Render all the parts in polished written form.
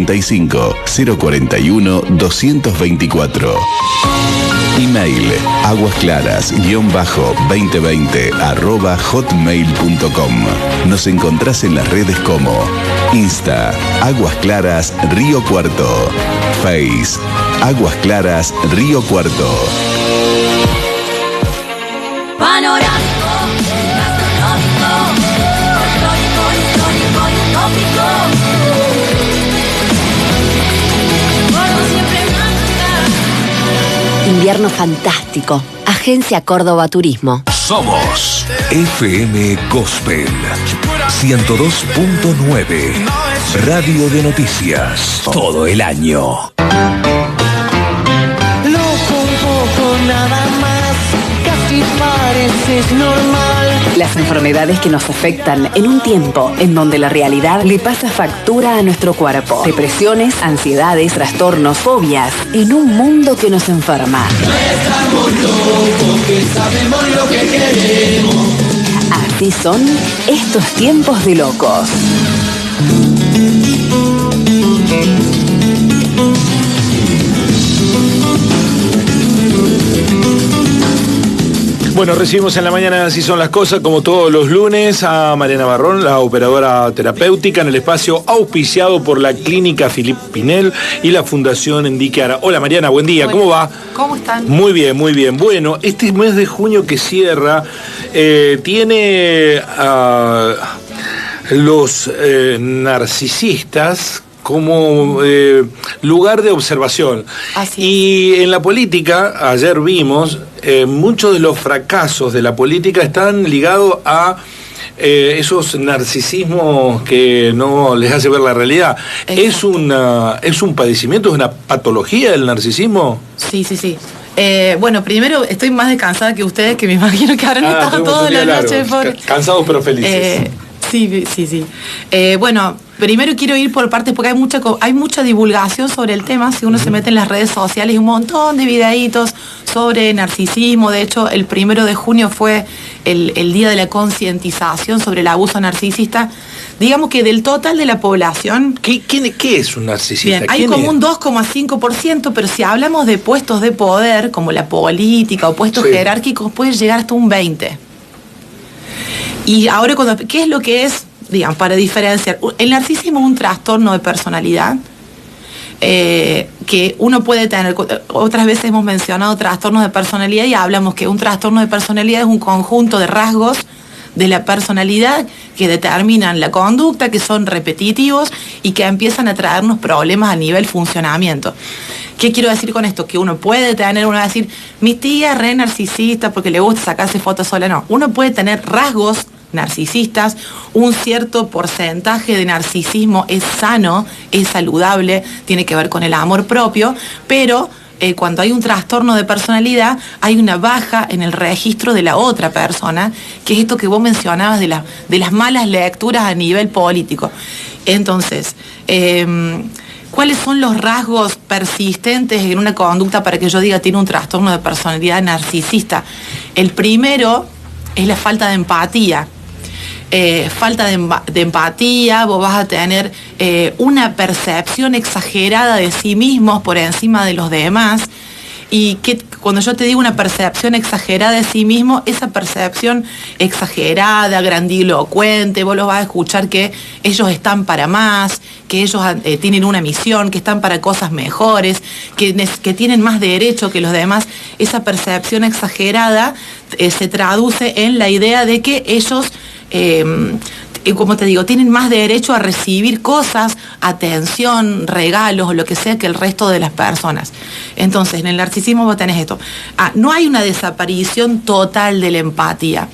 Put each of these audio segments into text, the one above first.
045 041 224. Email aguasclaras-2020@hotmail.com. Nos encontrás en las redes como Insta, Aguas Claras Río Cuarto. Face, Aguas Claras Río Cuarto. Panorámico, gastronómico, folclórico, histórico y utópico. Gordo siempre manda. Invierno fantástico. Agencia Córdoba Turismo. Somos FM Gospel 102.9. Radio de noticias. Todo el año. Loco un poco nada más, casi pareces normal. Las enfermedades que nos afectan en un tiempo en donde la realidad le pasa factura a nuestro cuerpo. Depresiones, ansiedades, trastornos, fobias, en un mundo que nos enferma. No estamos locos, que sabemos lo que queremos. Así son estos tiempos de locos. Bueno, recibimos en la mañana Así Son las Cosas, como todos los lunes, a Mariana Barrón, la operadora terapéutica, en el espacio auspiciado por la Clínica Philippe Pinel y la Fundación Enrique Ara. Hola Mariana, buen día, Hola. ¿cómo va? ¿Cómo están? Muy bien, muy bien. Bueno, este mes de junio que cierra tiene a los narcisistas como lugar de observación. Así y en la política, ayer vimos, muchos de los fracasos de la política están ligados a esos narcisismos que no les hace ver la realidad. ¿Es un padecimiento, es una patología el narcisismo? Sí. Bueno, primero estoy más descansada que ustedes, que me imagino que habrán estado toda la noche por... Cansados pero felices. Sí. Bueno, primero quiero ir por partes porque hay mucha divulgación sobre el tema. Si uno se mete en las redes sociales, un montón de videitos sobre narcisismo. De hecho, el 1 de junio fue el día de la concientización sobre el abuso narcisista. Digamos que del total de la población... ¿Qué es un narcisista? Bien, hay como un 2,5%, pero si hablamos de puestos de poder, como la política o puestos jerárquicos, puede llegar hasta un 20%. Y ahora, ¿qué es lo que es? Digamos, para diferenciar, el narcisismo es un trastorno de personalidad que uno puede tener. Otras veces hemos mencionado trastornos de personalidad y hablamos que un trastorno de personalidad es un conjunto de rasgos de la personalidad que determinan la conducta, que son repetitivos y que empiezan a traernos problemas a nivel funcionamiento. ¿Qué quiero decir con esto? Que uno puede tener, uno va a decir, mi tía es re narcisista porque le gusta sacarse fotos sola. No, uno puede tener rasgos narcisistas, un cierto porcentaje de narcisismo es sano, es saludable, tiene que ver con el amor propio, pero cuando hay un trastorno de personalidad, hay una baja en el registro de la otra persona, que es esto que vos mencionabas de las malas lecturas a nivel político. Entonces, ¿cuáles son los rasgos persistentes en una conducta para que yo diga tiene un trastorno de personalidad narcisista? El primero es la falta de empatía. Falta de empatía, vos vas a tener una percepción exagerada de sí mismos por encima de los demás. Y que cuando yo te digo una percepción exagerada de sí mismo, esa percepción exagerada, grandilocuente, vos los vas a escuchar que ellos están para más, que ellos tienen una misión, que están para cosas mejores, que tienen más derecho que los demás. Esa percepción exagerada se traduce en la idea de que ellos... como te digo, tienen más derecho a recibir cosas, atención, regalos o lo que sea que el resto de las personas. Entonces, en el narcisismo vos tenés esto. No hay una desaparición total de la empatía.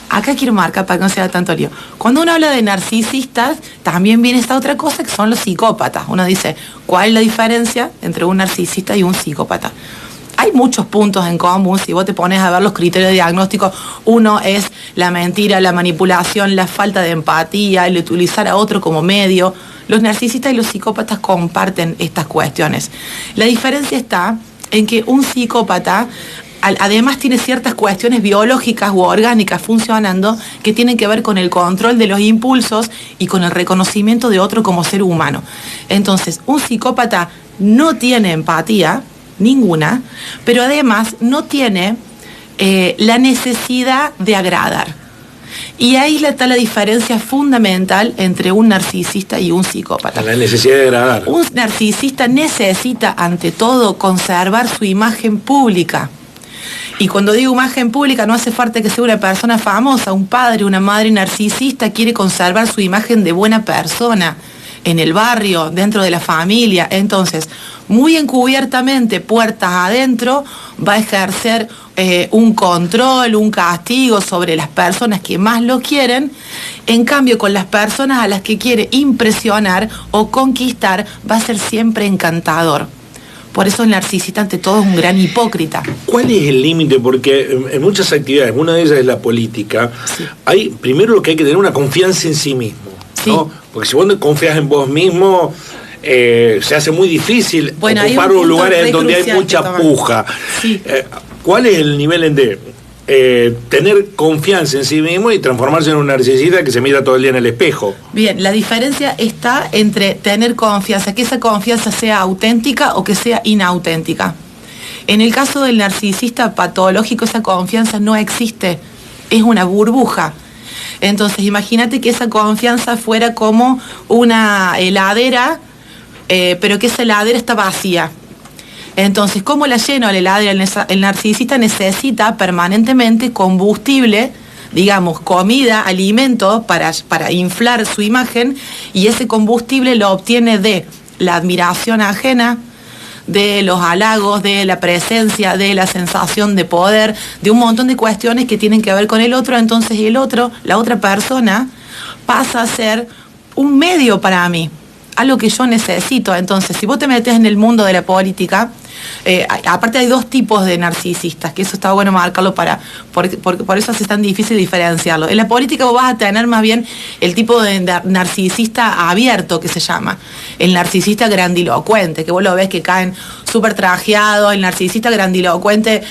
Acá quiero marcar para que no sea tanto lío. Cuando uno habla de narcisistas, también viene esta otra cosa que son los psicópatas. Uno dice, ¿cuál es la diferencia entre un narcisista y un psicópata? Hay muchos puntos en común, si vos te pones a ver los criterios de diagnóstico, uno es la mentira, la manipulación, la falta de empatía, el utilizar a otro como medio. Los narcisistas y los psicópatas comparten estas cuestiones. La diferencia está en que un psicópata además tiene ciertas cuestiones biológicas u orgánicas funcionando que tienen que ver con el control de los impulsos y con el reconocimiento de otro como ser humano. Entonces, un psicópata no tiene empatía, ninguna, pero además no tiene la necesidad de agradar. Y ahí está la diferencia fundamental entre un narcisista y un psicópata. La necesidad de agradar. Un narcisista necesita, ante todo, conservar su imagen pública. Y cuando digo imagen pública, no hace falta que sea una persona famosa, un padre, una madre narcisista quiere conservar su imagen de buena persona en el barrio, dentro de la familia. Entonces, muy encubiertamente, puertas adentro, va a ejercer un control, un castigo sobre las personas que más lo quieren. En cambio, con las personas a las que quiere impresionar o conquistar, va a ser siempre encantador. Por eso el narcisista ante todo es un gran hipócrita. ¿Cuál es el límite? Porque en muchas actividades, una de ellas es la política, Sí. hay primero lo que hay que tener una confianza en sí mismo, ¿no? Sí. Porque si vos no confías en vos mismo, se hace muy difícil Bueno, hay ocupar un punto lugares re en donde hay crucial mucha que tomar. puja. Sí. ¿Cuál es el nivel de tener confianza en sí mismo y transformarse en un narcisista que se mira todo el día en el espejo? Bien, la diferencia está entre tener confianza, que esa confianza sea auténtica o que sea inauténtica. En el caso del narcisista patológico, esa confianza no existe, es una burbuja. Entonces, imagínate que esa confianza fuera como una heladera, pero que esa heladera está vacía. Entonces, ¿cómo la lleno a la heladera? El narcisista necesita permanentemente combustible, digamos, comida, alimento para inflar su imagen, y ese combustible lo obtiene de la admiración ajena, de los halagos, de la presencia, de la sensación de poder, de un montón de cuestiones que tienen que ver con el otro. Entonces el otro, la otra persona, pasa a ser un medio para mí, algo que yo necesito. Entonces, si vos te metes en el mundo de la política, aparte hay dos tipos de narcisistas, que eso está bueno marcarlo por eso es tan difícil diferenciarlo. En la política vos vas a tener más bien el tipo de narcisista abierto, que se llama, el narcisista grandilocuente, que vos lo ves que caen súper trajeados. El narcisista grandilocuente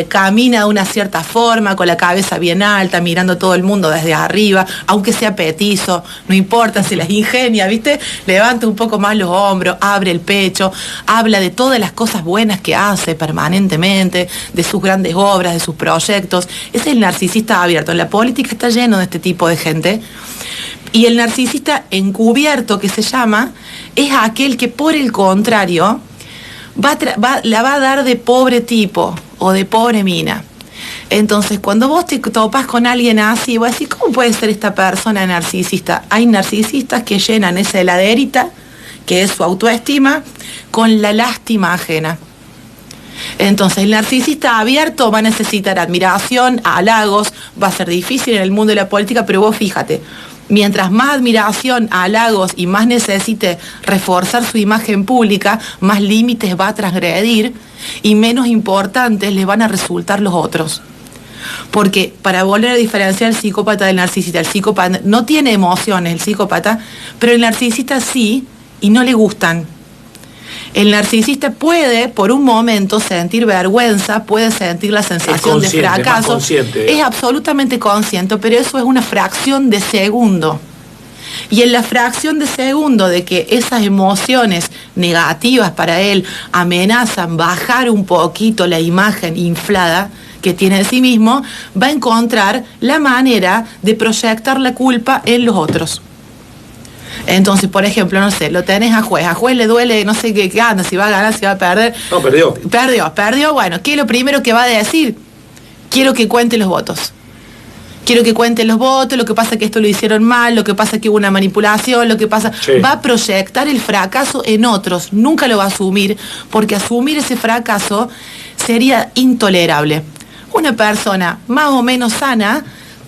camina de una cierta forma, con la cabeza bien alta, mirando a todo el mundo desde arriba, aunque sea petizo, no importa, se las ingenia, ¿viste? Levanta un poco más los hombros, abre el pecho, habla de todas las cosas buenas que hace permanentemente, de sus grandes obras, de sus proyectos. Ese es el narcisista abierto. En la política está lleno de este tipo de gente. Y el narcisista encubierto, que se llama, es aquel que, por el contrario, la va a dar de pobre tipo o de pobre mina. Entonces, cuando vos te topas con alguien así, vos decís, ¿cómo puede ser esta persona narcisista? Hay narcisistas que llenan esa heladerita, que es su autoestima, con la lástima ajena. Entonces, el narcisista abierto va a necesitar admiración, halagos, va a ser difícil en el mundo de la política, pero vos fíjate, mientras más admiración, halagos y más necesite reforzar su imagen pública, más límites va a transgredir y menos importantes le van a resultar los otros. Porque, para volver a diferenciar el psicópata del narcisista, el psicópata no tiene emociones, el psicópata, pero el narcisista sí, y no le gustan. El narcisista puede, por un momento, sentir vergüenza, puede sentir la sensación de fracaso. Es absolutamente consciente, pero eso es una fracción de segundo. Y en la fracción de segundo de que esas emociones negativas para él amenazan bajar un poquito la imagen inflada que tiene de sí mismo, va a encontrar la manera de proyectar la culpa en los otros. Entonces, por ejemplo, no sé, lo tenés a juez le duele, no sé qué anda, si va a ganar, si va a perder. No, perdió. Perdió, bueno, ¿qué es lo primero que va a decir? Quiero que cuente los votos. Quiero que cuenten los votos, lo que pasa es que esto lo hicieron mal, lo que pasa es que hubo una manipulación, lo que pasa... Sí. Va a proyectar el fracaso en otros, nunca lo va a asumir, porque asumir ese fracaso sería intolerable. Una persona más o menos sana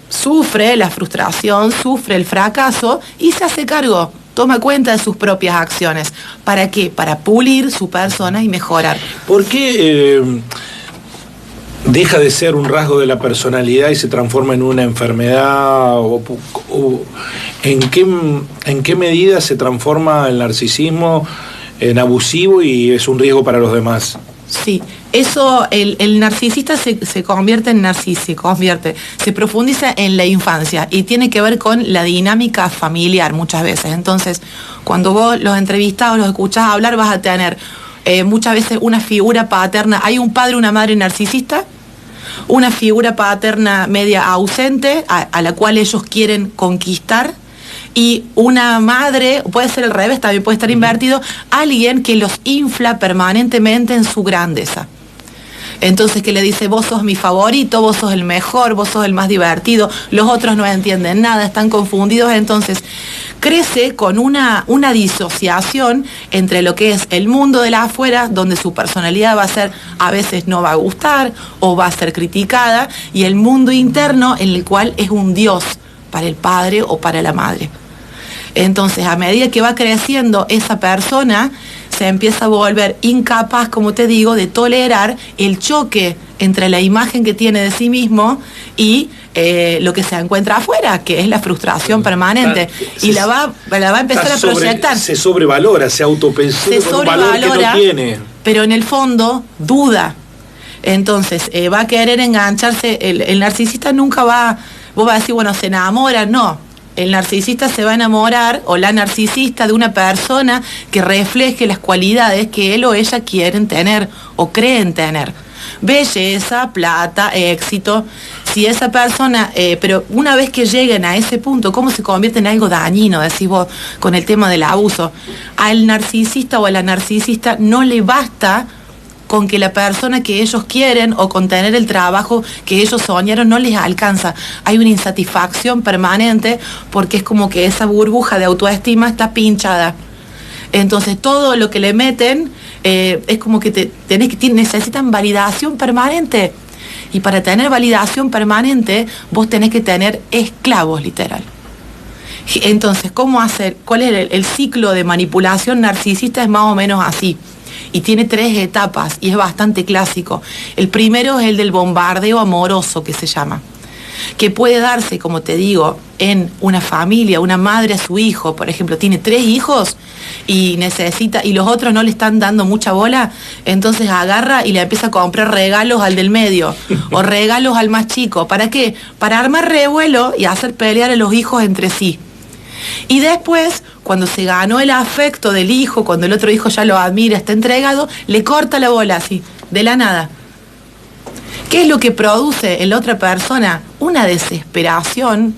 sufre la frustración, sufre el fracaso y se hace cargo, toma cuenta de sus propias acciones. ¿Para qué? Para pulir su persona y mejorar. ¿Por qué deja de ser un rasgo de la personalidad y se transforma en una enfermedad? ¿En qué medida se transforma el narcisismo en abusivo y es un riesgo para los demás? Sí, eso, el narcisista se profundiza en la infancia y tiene que ver con la dinámica familiar muchas veces. Entonces, cuando vos los entrevistados, los escuchás hablar, vas a tener muchas veces una figura paterna. Hay un padre, una madre narcisista, una figura paterna media ausente, a la cual ellos quieren conquistar, y una madre, puede ser al revés, también puede estar invertido, alguien que los infla permanentemente en su grandeza. Entonces, que le dice, vos sos mi favorito, vos sos el mejor, vos sos el más divertido, los otros no entienden nada, están confundidos. Entonces, crece con una disociación entre lo que es el mundo de la afuera, donde su personalidad va a ser, a veces no va a gustar o va a ser criticada, y el mundo interno en el cual es un dios para el padre o para la madre. Entonces, a medida que va creciendo esa persona, se empieza a volver incapaz, como te digo, de tolerar el choque entre la imagen que tiene de sí mismo y lo que se encuentra afuera, que es la frustración permanente. Y la va a empezar a proyectar. Se sobrevalora, se autopercibe con un valor que no tiene. Pero en el fondo duda. Entonces, va a querer engancharse. El narcisista nunca va... Vos vas a decir, bueno, se enamora. No. El narcisista se va a enamorar, o la narcisista, de una persona que refleje las cualidades que él o ella quieren tener o creen tener. Belleza, plata, éxito. Si esa persona, pero una vez que lleguen a ese punto, ¿cómo se convierte en algo dañino? Decís vos, con el tema del abuso. Al narcisista o a la narcisista no le basta con que la persona que ellos quieren o con tener el trabajo que ellos soñaron no les alcanza. Hay una insatisfacción permanente porque es como que esa burbuja de autoestima está pinchada. Entonces todo lo que le meten es como que necesitan validación permanente. Y para tener validación permanente vos tenés que tener esclavos, literal. Entonces, ¿cómo hacer? ¿Cuál es el ciclo de manipulación narcisista? Es más o menos así. Y tiene 3 etapas y es bastante clásico. El primero es el del bombardeo amoroso, que se llama, que puede darse, como te digo, en una familia, una madre a su hijo, por ejemplo, tiene 3 hijos y los otros no le están dando mucha bola, entonces agarra y le empieza a comprar regalos al del medio o regalos al más chico. ¿Para qué? Para armar revuelo y hacer pelear a los hijos entre sí. Y después, cuando se ganó el afecto del hijo, cuando el otro hijo ya lo admira, está entregado, le corta la bola así, de la nada. ¿Qué es lo que produce en la otra persona? Una desesperación,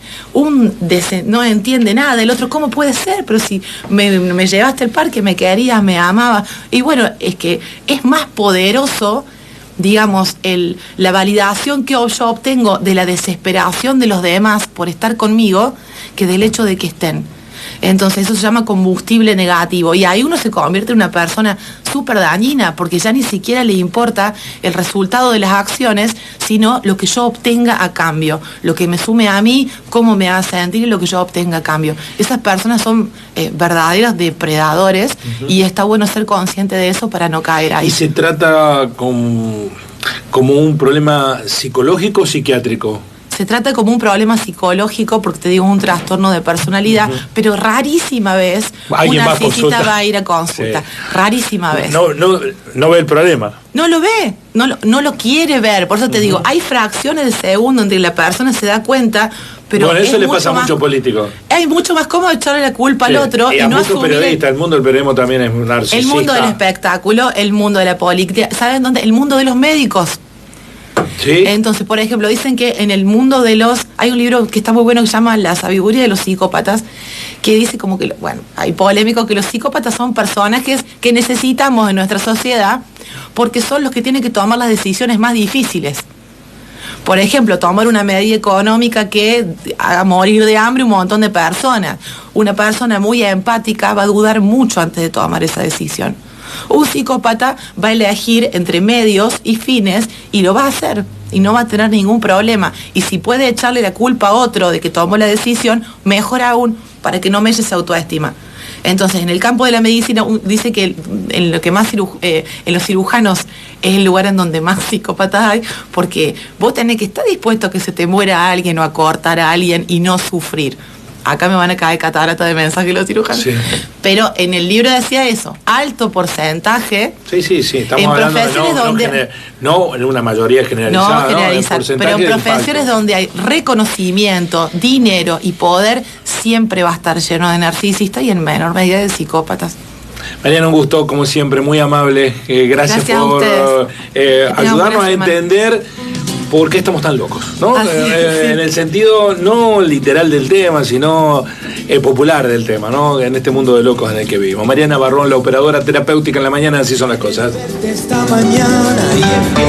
no entiende nada. El otro, ¿cómo puede ser? Pero si me llevaste al parque, me querías, me amaba. Y bueno, es que es más poderoso, digamos, la validación que yo obtengo de la desesperación de los demás por estar conmigo, que del hecho de que estén. Entonces eso se llama combustible negativo, y ahí uno se convierte en una persona súper dañina, porque ya ni siquiera le importa el resultado de las acciones, sino lo que yo obtenga a cambio, lo que me sume a mí, cómo me hace sentir y lo que yo obtenga a cambio. Esas personas son verdaderos depredadores, y está bueno ser consciente de eso para no caer ahí. ¿Y se trata como un problema psicológico o psiquiátrico? Se trata como un problema psicológico, porque te digo, un trastorno de personalidad, pero rarísima vez un narcisista va a ir a consulta. Sí. Rarísima vez. No ve el problema. No lo ve, no lo quiere ver. Por eso te digo, hay fracciones de segundo en que la persona se da cuenta, pero bueno, eso le pasa a muchos políticos. Es mucho más cómodo echarle la culpa al otro y no muchos periodistas. El mundo del periodismo también es narcisista. El mundo del espectáculo, el mundo de la política, ¿saben dónde? El mundo de los médicos. ¿Sí? Entonces, por ejemplo, dicen que en el mundo hay un libro que está muy bueno que se llama La sabiduría de los psicópatas, que dice como que, bueno, hay polémico que los psicópatas son personajes que necesitamos en nuestra sociedad porque son los que tienen que tomar las decisiones más difíciles. Por ejemplo, tomar una medida económica que haga morir de hambre un montón de personas. Una persona muy empática va a dudar mucho antes de tomar esa decisión. Un psicópata va a elegir entre medios y fines y lo va a hacer y no va a tener ningún problema. Y si puede echarle la culpa a otro de que tomó la decisión, mejor aún, para que no melle esa autoestima. Entonces, en el campo de la medicina dice que en lo que más en los cirujanos es el lugar en donde más psicópatas hay, porque vos tenés que estar dispuesto a que se te muera alguien o a cortar a alguien y no sufrir. acá me van a caer catarata de mensajes los cirujanos. Sí. Pero en el libro decía eso, alto porcentaje. Sí, estamos en hablando profesiones de no en una mayoría generalizada. No generalizar, pero en profesiones donde hay reconocimiento, dinero y poder, siempre va a estar lleno de narcisistas y en menor medida de psicópatas. Mariana, un gusto, como siempre, muy amable. Gracias por ayudarnos a entender por qué estamos tan locos, ¿no? Sí. En el sentido no literal del tema, sino popular del tema, ¿no? En este mundo de locos en el que vivimos. Mariana Barrón, la operadora terapéutica en la mañana, así son las cosas. Esta mañana y